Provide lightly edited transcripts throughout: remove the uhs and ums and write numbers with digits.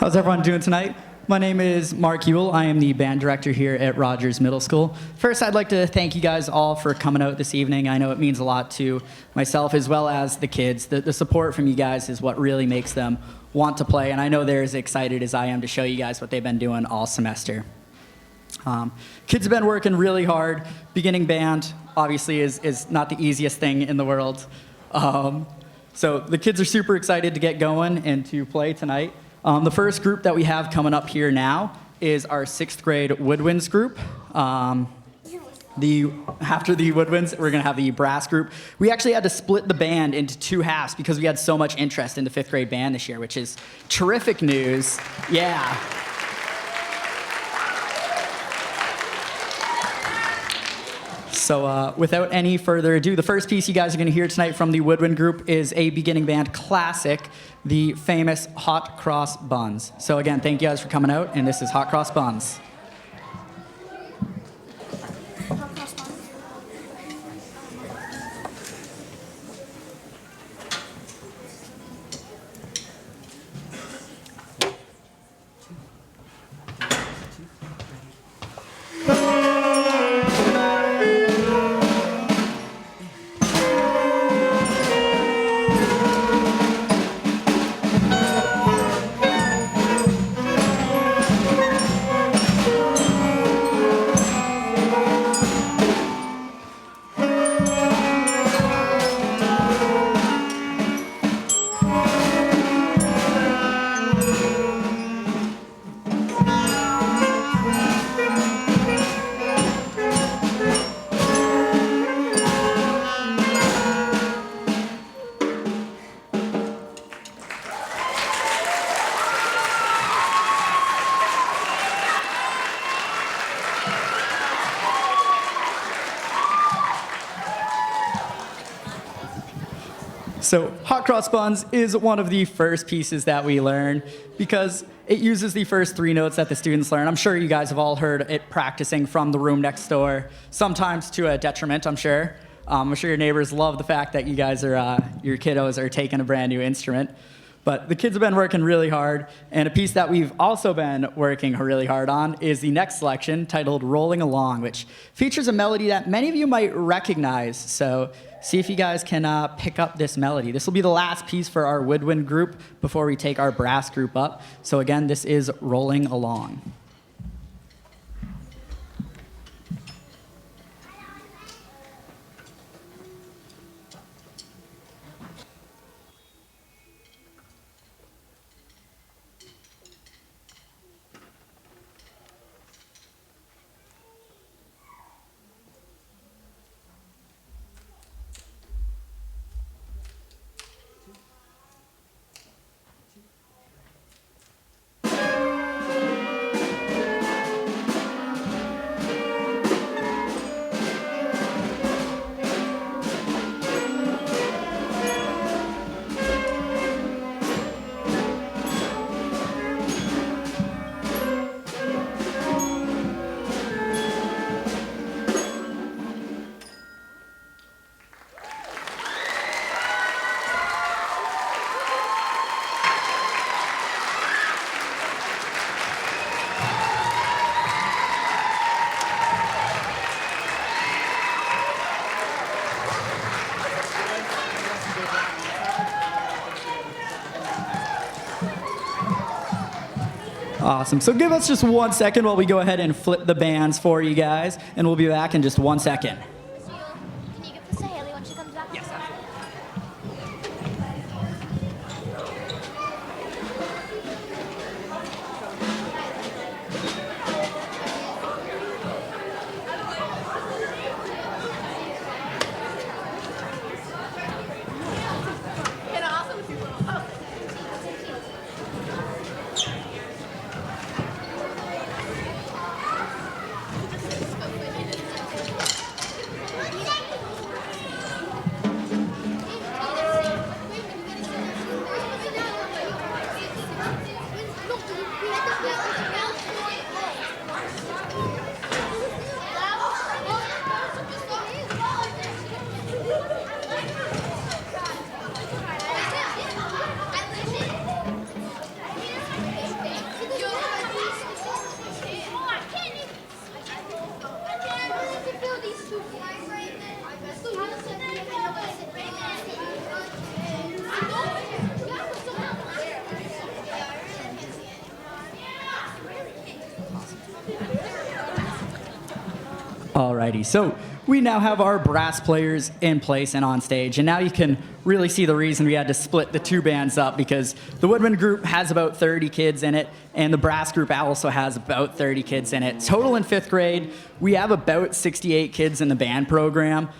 How's everyone doing tonight? My name is Mark Ewell. I am the band director here at Rogers Middle School. First, I'd like to thank you guys all for coming out this evening. I know it means a lot to myself as well as the kids. The support from you guys is what really makes them want to play, and I know they're as excited as I am to show you guys what they've been doing all semester. Kids have been working really hard. Beginning band, obviously, is not the easiest thing in the world. So the kids are super excited to get going and to play tonight. The first group that we have coming up here now is our 6th grade woodwinds group. After the woodwinds, we're going to have the brass group. We actually had to split the band into 2 halves because we had so much interest in the 5th grade band this year, which is terrific news. Yeah. So without any further ado, the first piece you guys are going to hear tonight from the woodwind group is a beginning band classic, the famous Hot Cross Buns. So again, thank you guys for coming out, and this is Hot Cross Buns. So Hot Cross Buns is one of the first pieces that we learn because it uses the first 3 notes that the students learn. I'm sure you guys have all heard it practicing from the room next door, sometimes to a detriment, I'm sure. I'm sure your neighbors love the fact that you guys are, your kiddos are taking a brand new instrument. But the kids have been working really hard, and a piece that we've also been working really hard on is the next selection titled Rolling Along, which features a melody that many of you might recognize. So see if you guys can pick up this melody. This will be the last piece for our woodwind group before we take our brass group up. So again, this is Rolling Along. Awesome. So give us just 1 second while we go ahead and flip the bands for you guys, and we'll be back in just 1 second. Can you give this to Haley when she comes back? Yes, Alrighty, so we now have our brass players in place and on stage, and now you can really see the reason we had to split the two bands up, because the woodwind group has about 30 kids in it, and the brass group also has about 30 kids in it. Total in 5th grade, we have about 68 kids in the band program,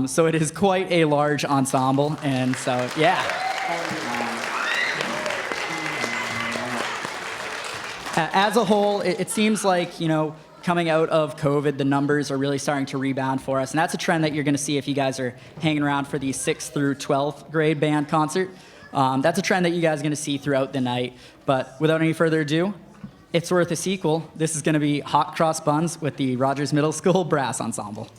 so it is quite a large ensemble, and so, yeah. As a whole, it seems like, coming out of COVID, the numbers are really starting to rebound for us. And that's a trend that you're going to see if you guys are hanging around for the 6th through 12th grade band concert. That's a trend that you guys are going to see throughout the night. But without any further ado, it's worth a sequel. This is going to be Hot Cross Buns with the Rogers Middle School Brass Ensemble.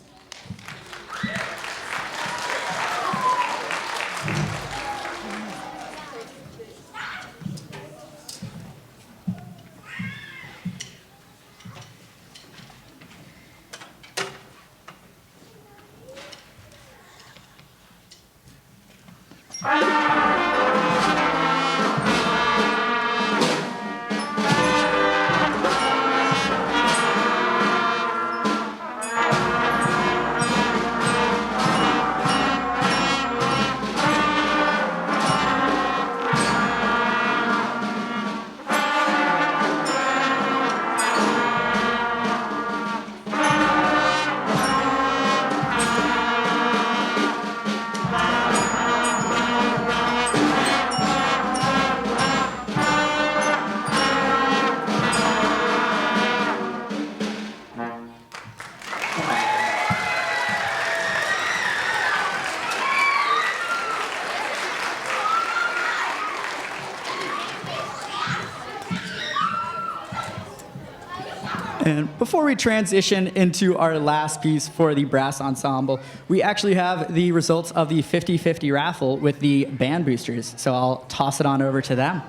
And before we transition into our last piece for the brass ensemble, we actually have the results of the 50-50 raffle with the band boosters. So I'll toss it on over to them.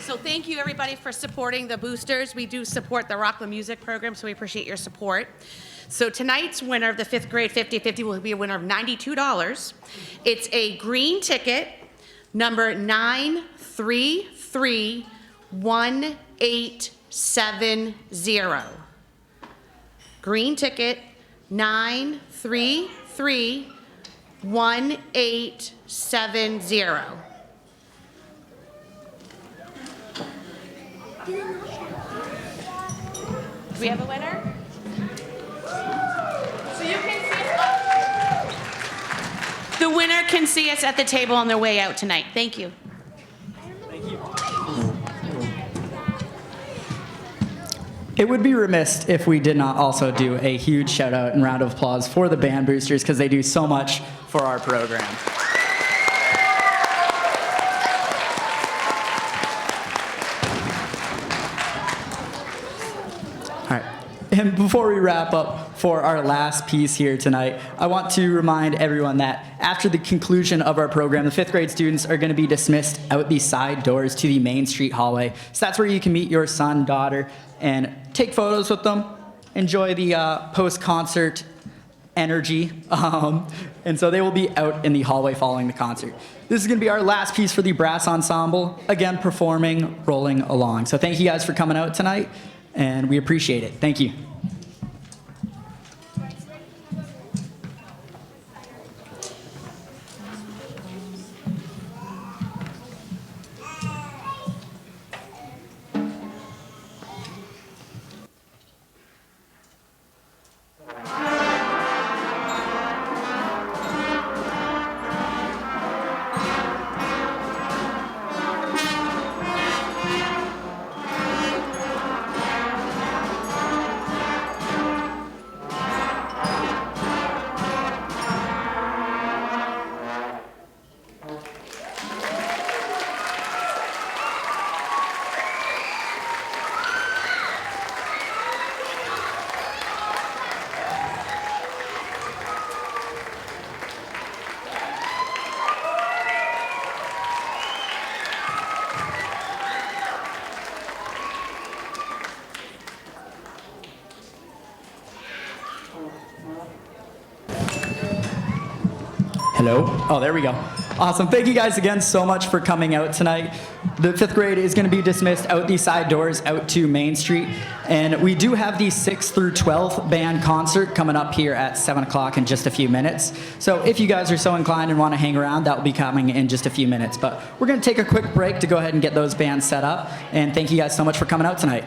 So thank you, everybody, for supporting the boosters. We do support the Rockland Music Program, so we appreciate your support. So tonight's winner of the 5th grade 50-50 will be a winner of $92. It's a green ticket, number 9331870. Green ticket, 9331870. Do we have a winner? So you can see us. The winner can see us at the table on their way out tonight. Thank you. Thank you. It would be remiss if we did not also do a huge shout out and round of applause for the band boosters, because they do so much for our program. And before we wrap up for our last piece here tonight, I want to remind everyone that after the conclusion of our program, the 5th grade students are going to be dismissed out the side doors to the Main Street hallway. So that's where you can meet your son, daughter, and take photos with them, enjoy the post-concert energy. And so they will be out in the hallway following the concert. This is going to be our last piece for the brass ensemble, again performing Rolling Along. So thank you guys for coming out tonight, and we appreciate it. Thank you. Hello? Oh, there we go. Awesome. Thank you guys again so much for coming out tonight. The 5th grade is going to be dismissed out these side doors out to Main Street. And we do have the 6th through 12th band concert coming up here at 7 o'clock in just a few minutes. So if you guys are so inclined and want to hang around, that will be coming in just a few minutes. But we're going to take a quick break to go ahead and get those bands set up. And thank you guys so much for coming out tonight.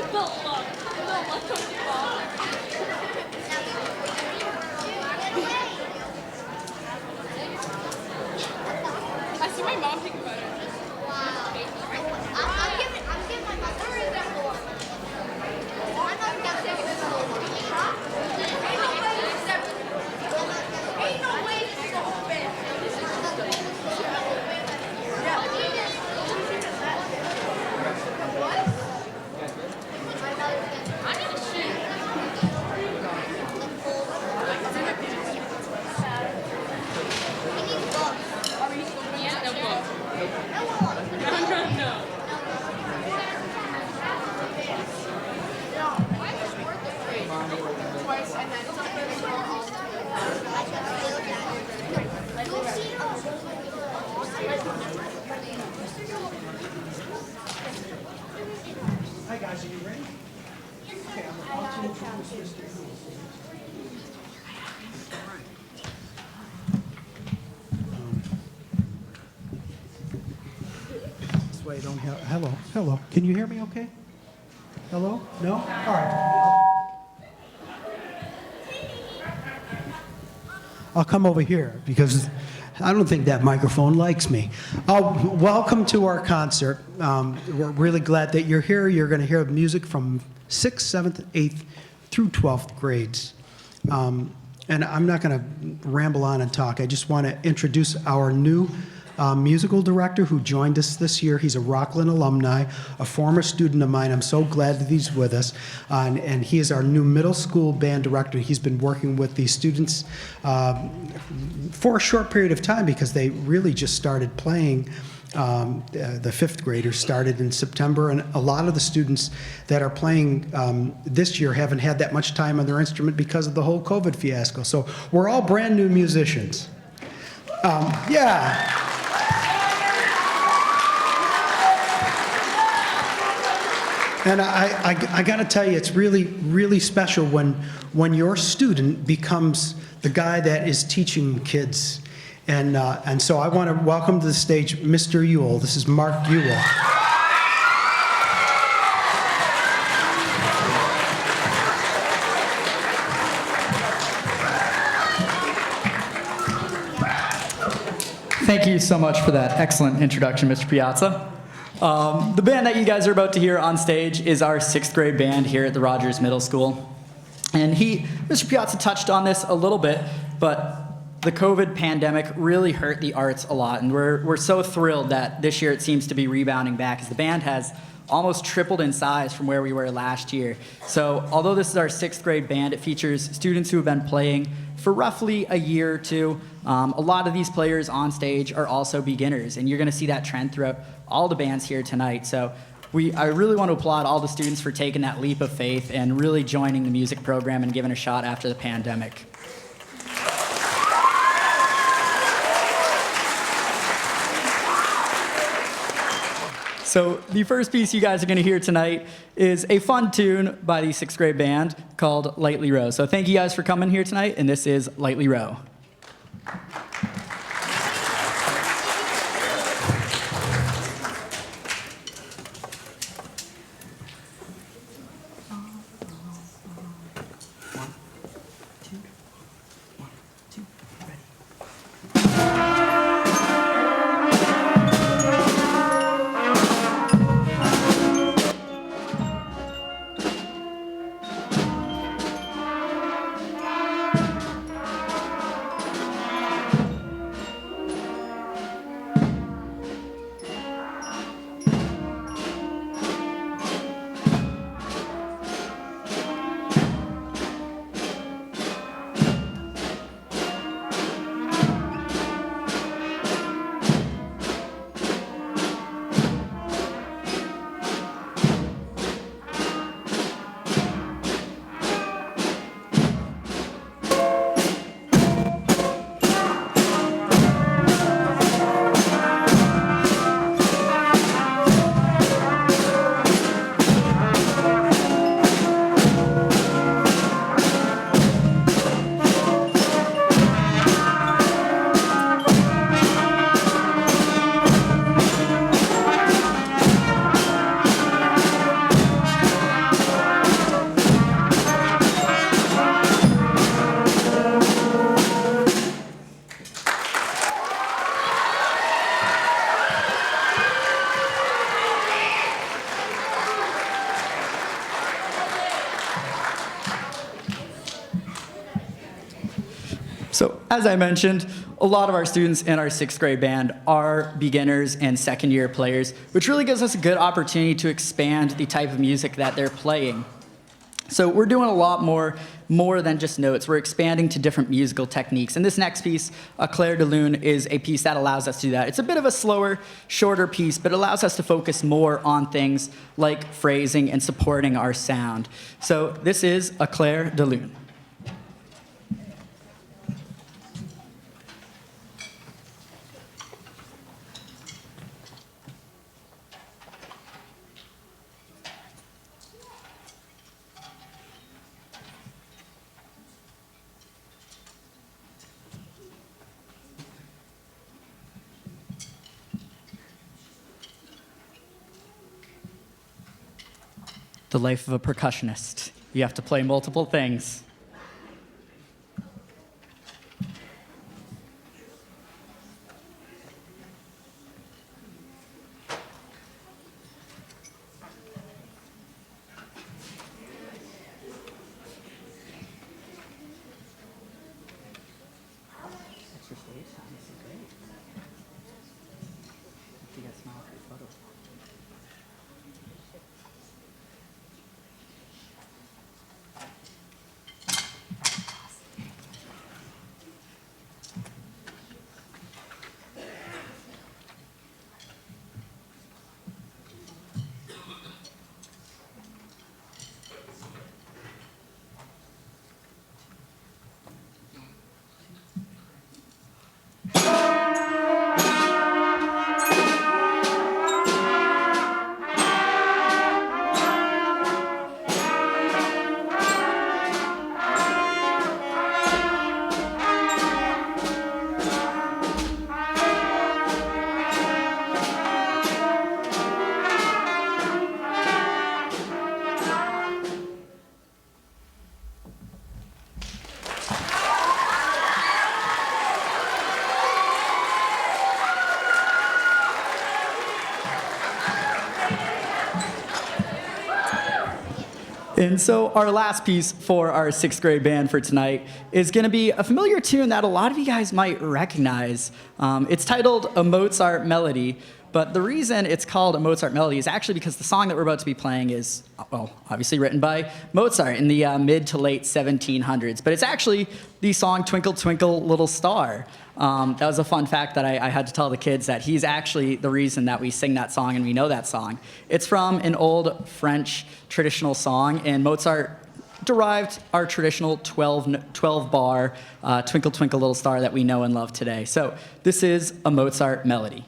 I see my mom taking photos. I'm giving my mother a example. My mom got taking this whole Ain't no way this is a whole band. I need a sheet. We need books. Yeah, no book. No. Twice and then Hi guys, are you ready? Okay, I'm about to introduce Mr. Gould. This way I don't have, hello. Can you hear me okay? Hello? No? All right. I'll come over here because I don't think that microphone likes me. Welcome to our concert. We're really glad that you're here. You're going to hear music from 6th, 7th, 8th through 12th grades. And I'm not going to ramble on and talk. I just want to introduce our new musical director who joined us this year. He's a Rockland alumni, a former student of mine. I'm so glad that he's with us. And he is our new middle school band director. He's been working with these students for a short period of time because they really just started playing. The 5th graders started in September, and a lot of the students that are playing this year haven't had that much time on their instrument because of the whole COVID fiasco. So we're all brand new musicians. Yeah. And I got to tell you, it's really, really special when your student becomes the guy that is teaching kids. And so I want to welcome to the stage Mr. Ewell. This is Mark Ewell. Thank you so much for that excellent introduction, Mr. Piazza. The band that you guys are about to hear on stage is our 6th grade band here at the Rogers Middle School. And Mr. Piazza touched on this a little bit, but the COVID pandemic really hurt the arts a lot, and we're so thrilled that this year it seems to be rebounding back, as the band has almost tripled in size from where we were last year. So although this is our 6th grade band, it features students who have been playing for roughly a year or two. A lot of these players on stage are also beginners, and you're going to see that trend throughout all the bands here tonight. So I really want to applaud all the students for taking that leap of faith and really joining the music program and giving a shot after the pandemic. So the first piece you guys are going to hear tonight is a fun tune by the 6th grade band called Lightly Row. So thank you guys for coming here tonight, and this is Lightly Row. So, as I mentioned, a lot of our students in our 6th grade band are beginners and second-year players, which really gives us a good opportunity to expand the type of music that they're playing. So we're doing a lot more than just notes. We're expanding to different musical techniques. And this next piece, Clair de Lune, is a piece that allows us to do that. It's a bit of a slower, shorter piece, but it allows us to focus more on things like phrasing and supporting our sound. So this is a Clair de Lune. The life of a percussionist. You have to play multiple things. And so our last piece for our 6th grade band for tonight is going to be a familiar tune that a lot of you guys might recognize. It's titled A Mozart Melody, but the reason it's called A Mozart Melody is actually because the song that we're about to be playing is, well, obviously written by Mozart in the mid to late 1700s, but it's actually the song Twinkle Twinkle Little Star. That was a fun fact that I had to tell the kids, that he's actually the reason that we sing that song and we know that song. It's from an old French traditional song, and Mozart derived our traditional 12-bar Twinkle Twinkle Little Star that we know and love today. So this is a Mozart melody.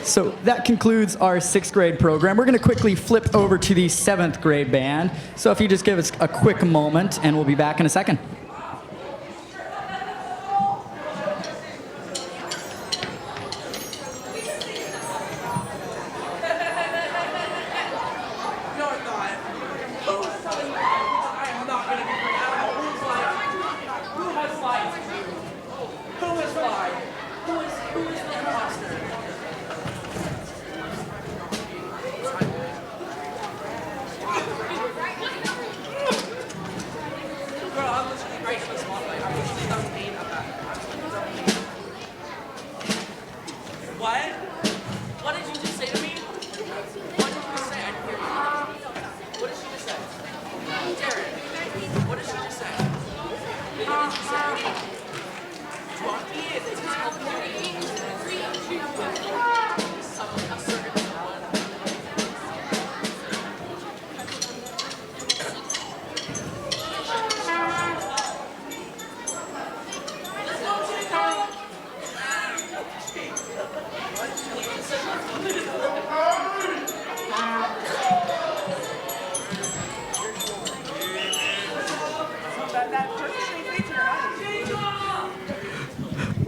So that concludes our 6th grade program. We're going to quickly flip over to the 7th grade band. So if you just give us a quick moment, and we'll be back in a second. Girl, I'm listening.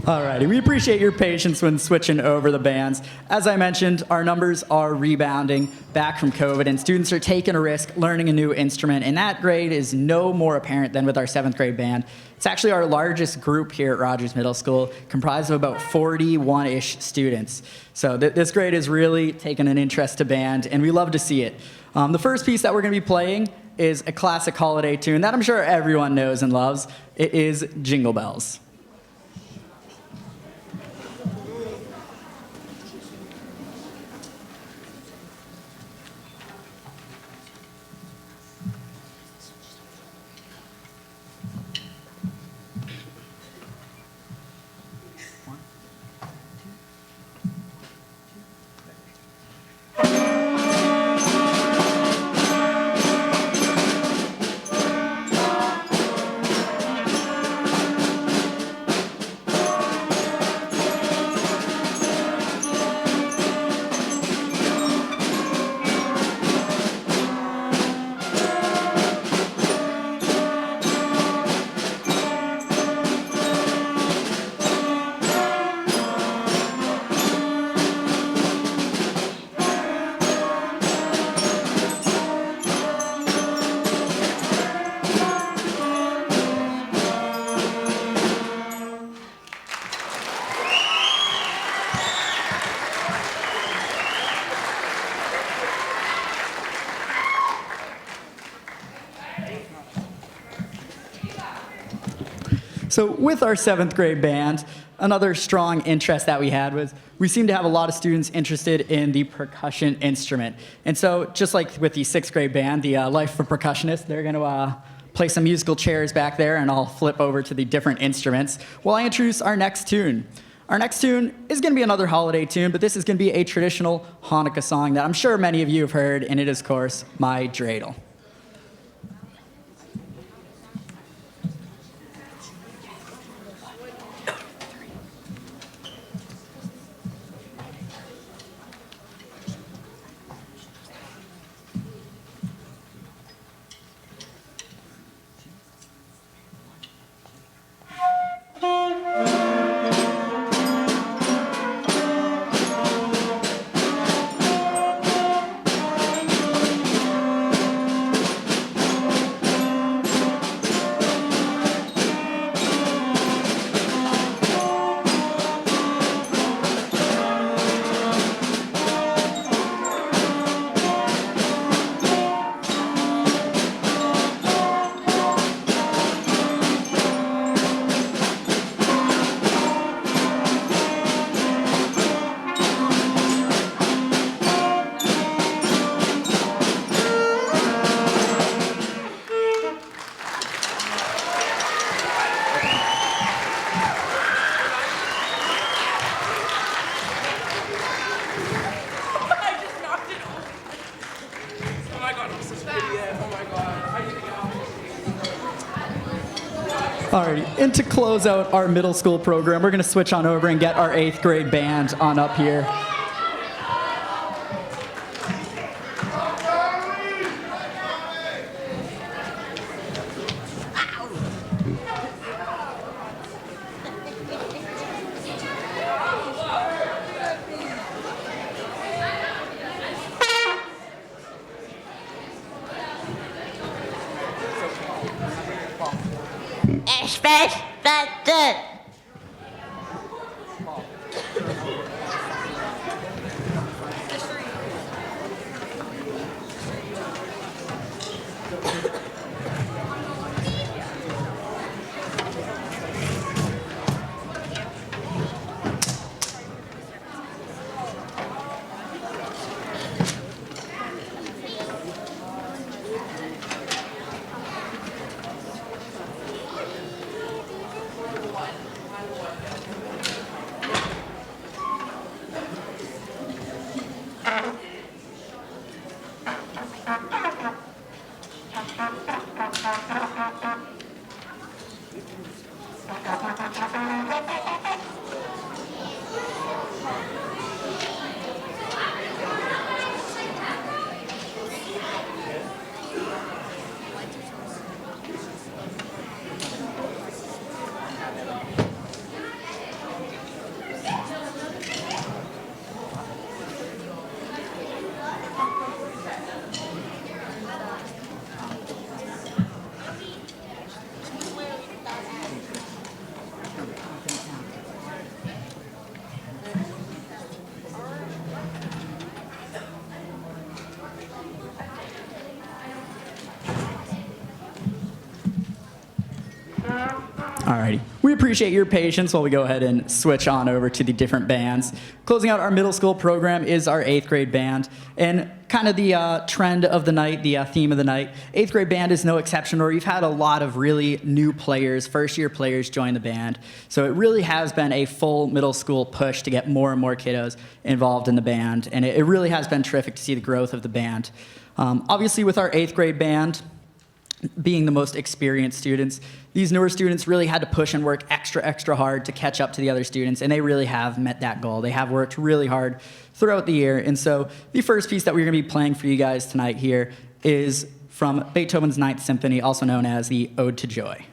Alrighty, we appreciate your patience when switching over the bands. As I mentioned, our numbers are rebounding back from COVID, and students are taking a risk learning a new instrument, and that grade is no more apparent than with our 7th grade band. It's actually our largest group here at Rogers Middle School, comprised of about 41-ish students. So this grade is really taking an interest to band, and we love to see it. The first piece that we're going to be playing is a classic holiday tune that I'm sure everyone knows and loves. It is Jingle Bells. So with our 7th grade band, another strong interest that we had was we seemed to have a lot of students interested in the percussion instrument. And so just like with the 6th grade band, the Life of a Percussionist, they're going to play some musical chairs back there, and I'll flip over to the different instruments while I introduce our next tune. Our next tune is going to be another holiday tune, but this is going to be a traditional Hanukkah song that I'm sure many of you have heard, and it is, of course, My Dreidel. Alrighty, and to close out our middle school program, we're going to switch on over and get our 8th grade band on up here. Alrighty. We appreciate your patience while we go ahead and switch on over to the different bands. Closing out our middle school program is our 8th grade band. And kind of the trend of the night, the theme of the night, 8th grade band is no exception, where we've had a lot of really new players, first-year players join the band. So it really has been a full middle school push to get more and more kiddos involved in the band. And it really has been terrific to see the growth of the band. Obviously, with our 8th grade band, being the most experienced students, these newer students really had to push and work extra hard to catch up to the other students, and they really have met that goal. They have worked really hard throughout the year, and so the first piece that we're going to be playing for you guys tonight here is from Beethoven's Ninth Symphony, also known as the Ode to Joy.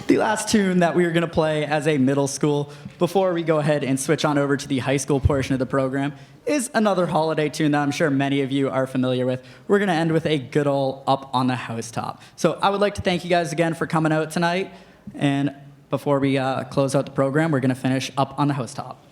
The last tune that we are going to play as a middle school before we go ahead and switch on over to the high school portion of the program is another holiday tune that I'm sure many of you are familiar with. We're going to end with a good old Up on the Housetop. So I would like to thank you guys again for coming out tonight. And before we close out the program, we're going to finish Up on the Housetop.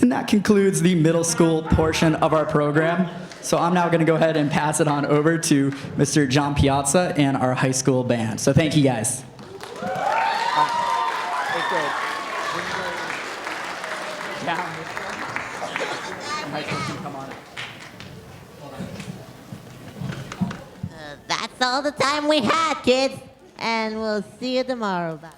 And that concludes the middle school portion of our program. So I'm now going to go ahead and pass it on over to Mr. John Piazza and our high school band. So thank you guys. That's all the time we had, kids. And we'll see you tomorrow. Bye.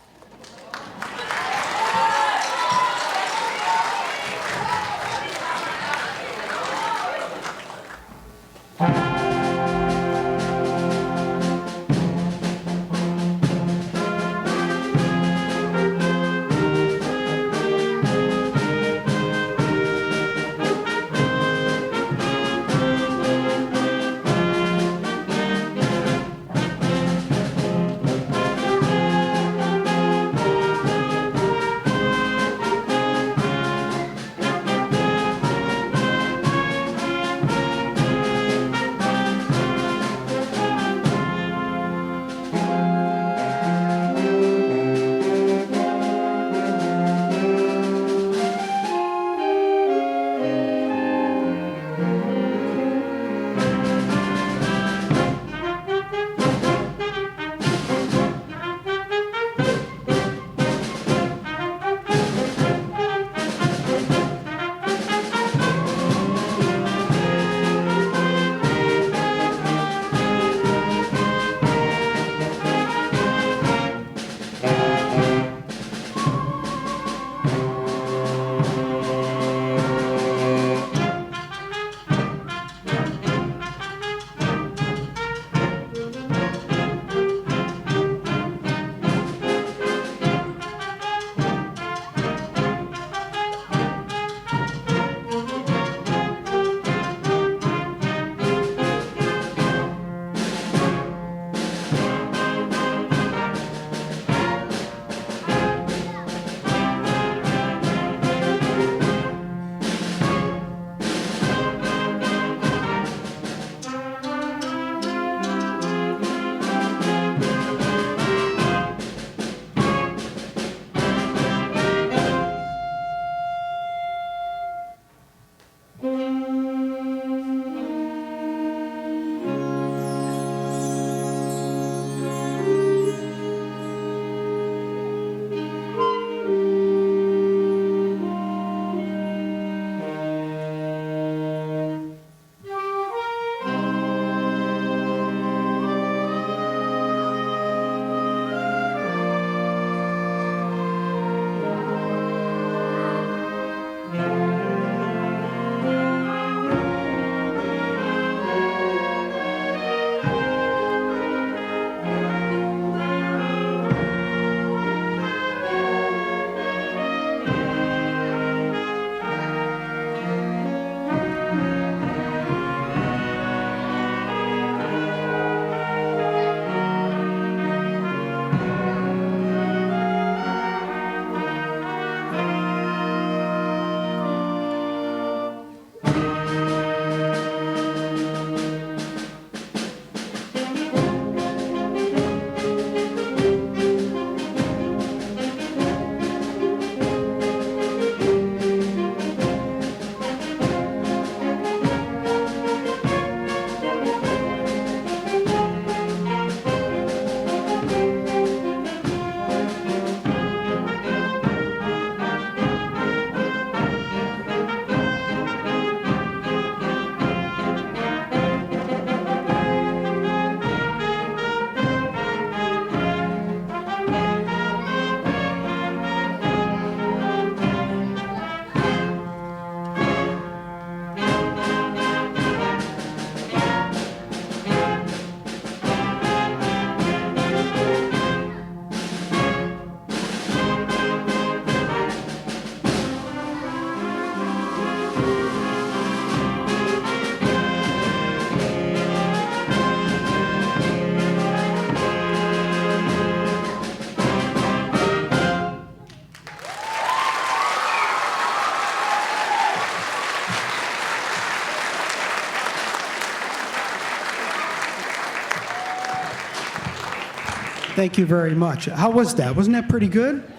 Thank you very much. How was that? Wasn't that pretty good?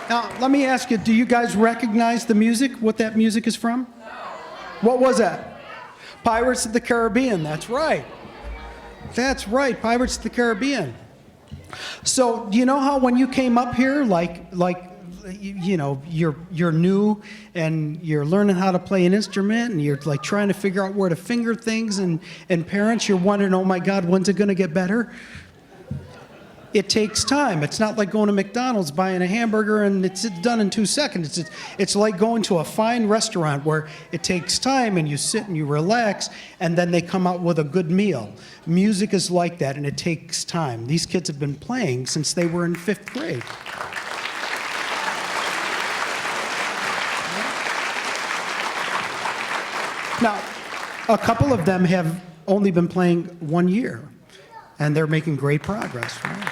Now, let me ask you, do you guys recognize the music, what that music is from? What was that? Pirates of the Caribbean, that's right. That's right, Pirates of the Caribbean. So, do you know how when you came up here, you know, you're new and you're learning how to play an instrument and you're like trying to figure out where to finger things and parents, you're wondering, oh my God, when's it gonna get better? It takes time. It's not like going to McDonald's, buying a hamburger, and it's done in 2 seconds. It's like going to a fine restaurant where it takes time and you sit and you relax, and then they come out with a good meal. Music is like that, and it takes time. These kids have been playing since they were in 5th grade. Now, a couple of them have only been playing 1 year, and they're making great progress. Right?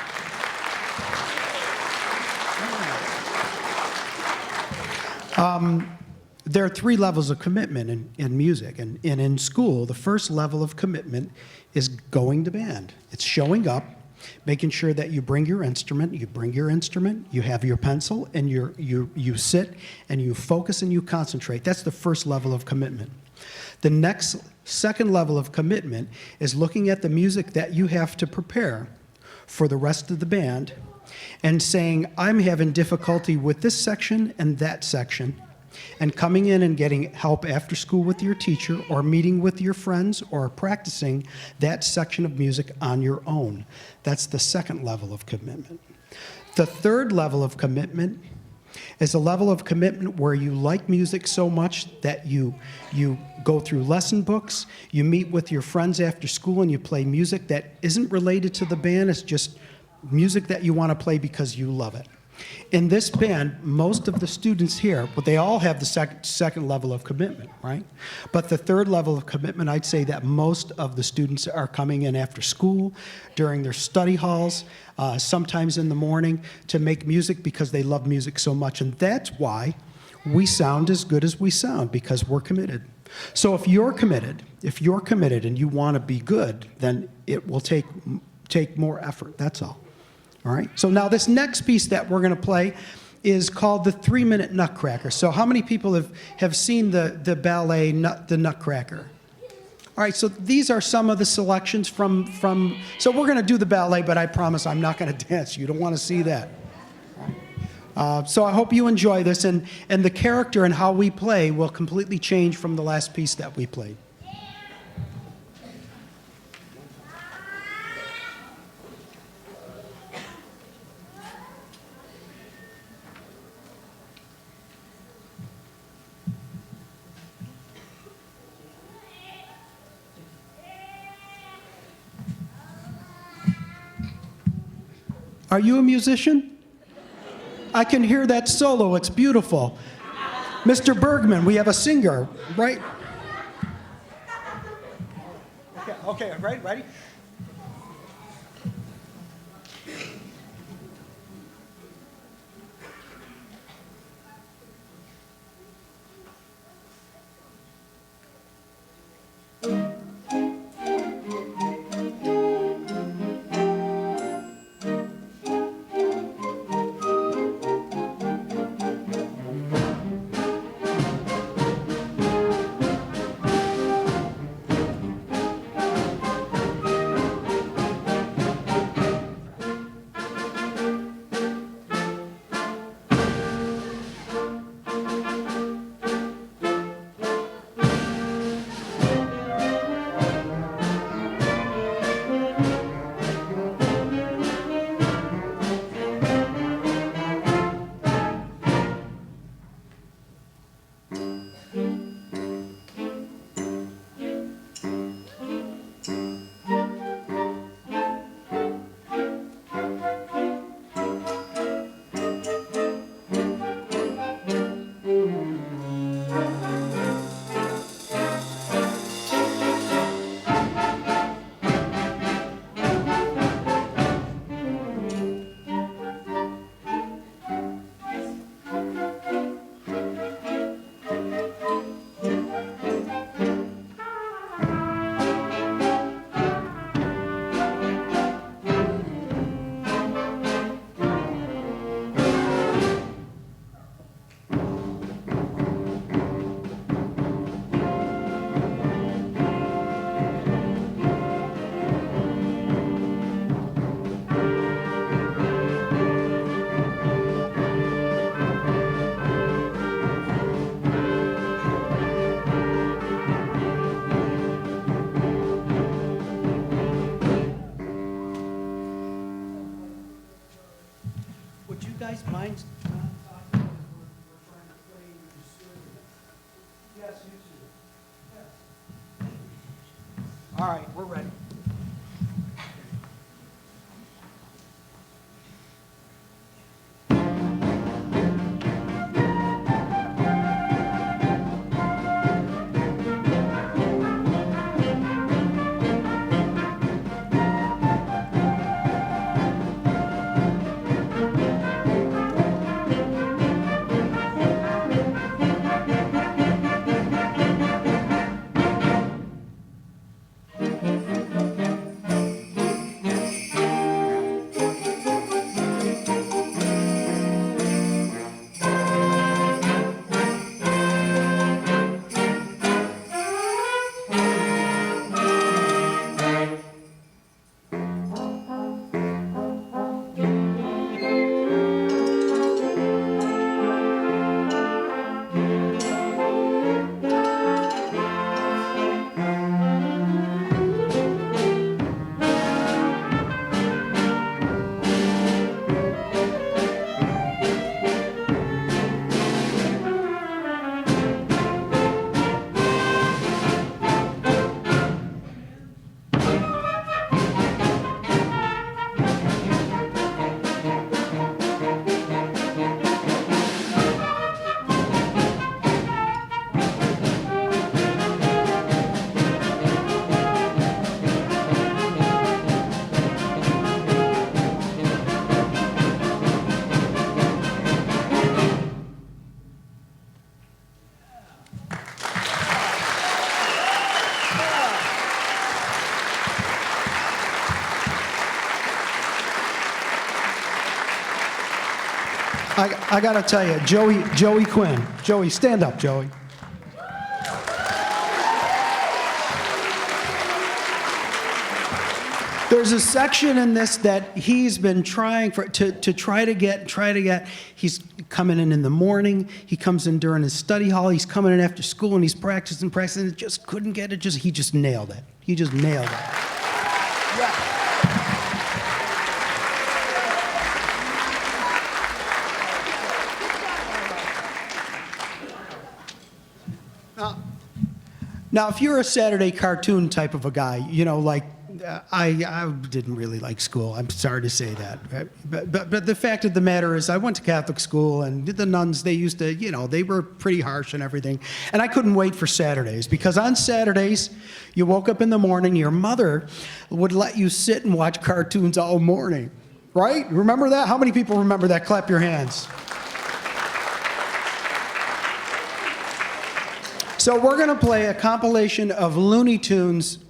There are 3 levels of commitment in music, and in school, the first level of commitment is going to band. It's showing up, making sure that you bring your instrument, you have your pencil, and you sit and you focus and you concentrate. That's the first level of commitment. The second level of commitment is looking at the music that you have to prepare for the rest of the band and saying, I'm having difficulty with this section and that section, and coming in and getting help after school with your teacher or meeting with your friends or practicing that section of music on your own. That's the second level of commitment. The third level of commitment is a level of commitment where you like music so much that you go through lesson books, you meet with your friends after school, and you play music that isn't related to the band. It's just music that you want to play because you love it. In this band, most of the students here, but they all have the second level of commitment, right? But the third level of commitment, I'd say that most of the students are coming in after school, during their study halls, sometimes in the morning, to make music because they love music so much. And that's why we sound as good as we sound, because we're committed. So if you're committed and you want to be good, then it will take more effort, that's all. All right, so now this next piece that we're going to play is called the 3-Minute Nutcracker. So how many people have seen the ballet, The Nutcracker? All right, so these are some of the selections from so we're going to do the ballet, but I promise I'm not going to dance. You don't want to see that. So I hope you enjoy this, and the character and how we play will completely change from the last piece that we played. Are you a musician? I can hear that solo. It's beautiful. Mr. Bergman, we have a singer, right? Okay, right, ready? All right, we're ready. I got to tell you, Joey Quinn. Joey, stand up, Joey. There's a section in this that he's been trying to try to get. He's coming in the morning. He comes in during his study hall. He's coming in after school, and he's practicing. And just couldn't get it. He just nailed it. He just nailed it. Yeah. Now, if you're a Saturday cartoon type of a guy, you know, like I didn't really like school. I'm sorry to say that. Right? But the fact of the matter is I went to Catholic school, and the nuns, they used to, you know, they were pretty harsh and everything. And I couldn't wait for Saturdays, because on Saturdays, you woke up in the morning, your mother would let you sit and watch cartoons all morning. Right? Remember that? How many people remember that? Clap your hands. So we're going to play a compilation of Looney Tunes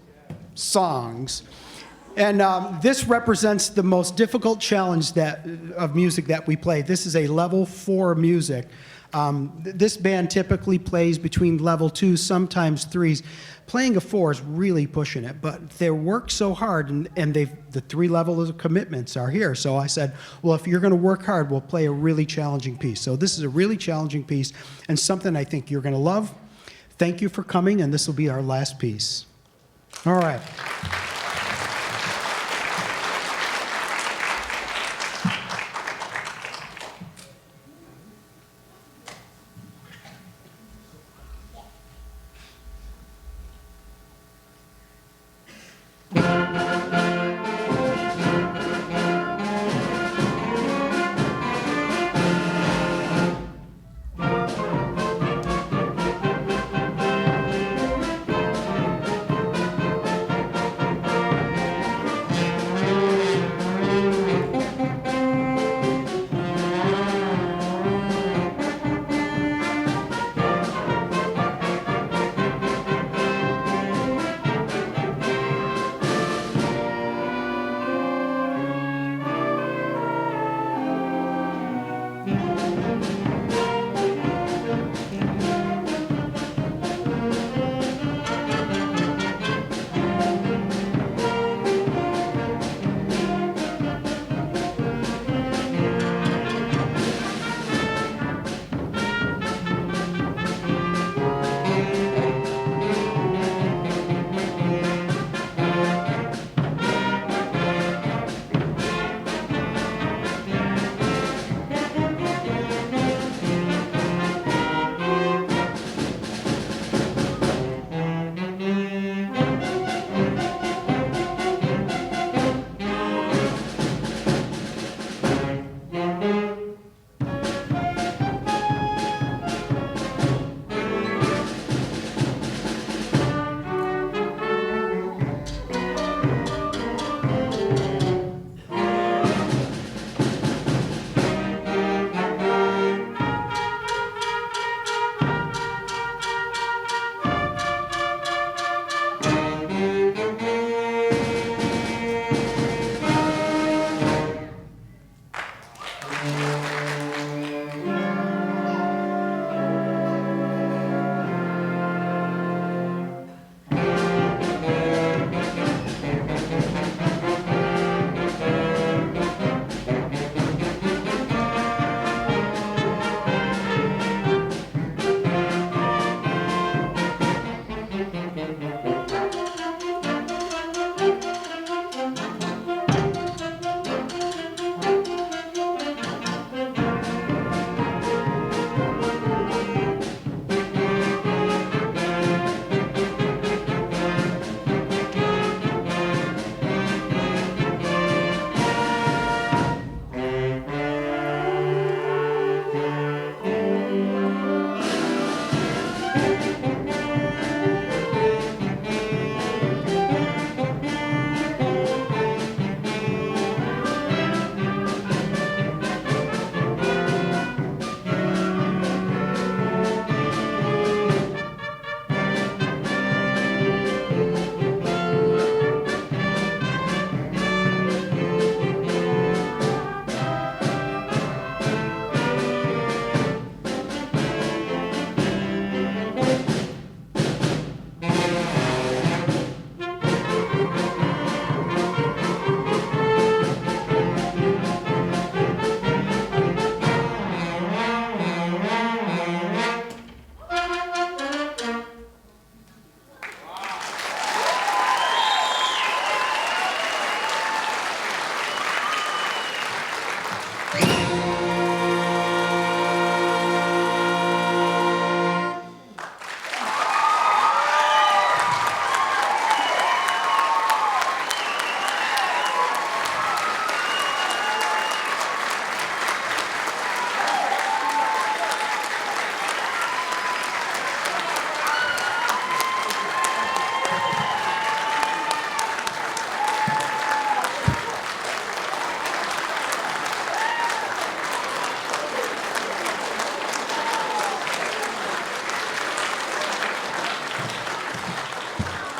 songs. And this represents the most difficult challenge of music that we play. This is a level 4 music. This band typically plays between level 2, sometimes 3s. Playing a 4 is really pushing it, but they work so hard, and the 3 levels of commitments are here. So I said, well, if you're going to work hard, we'll play a really challenging piece. So this is a really challenging piece, and something I think you're going to love. Thank you for coming, and this will be our last piece. All right.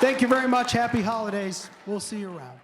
Thank you very much. Happy holidays. We'll see you around.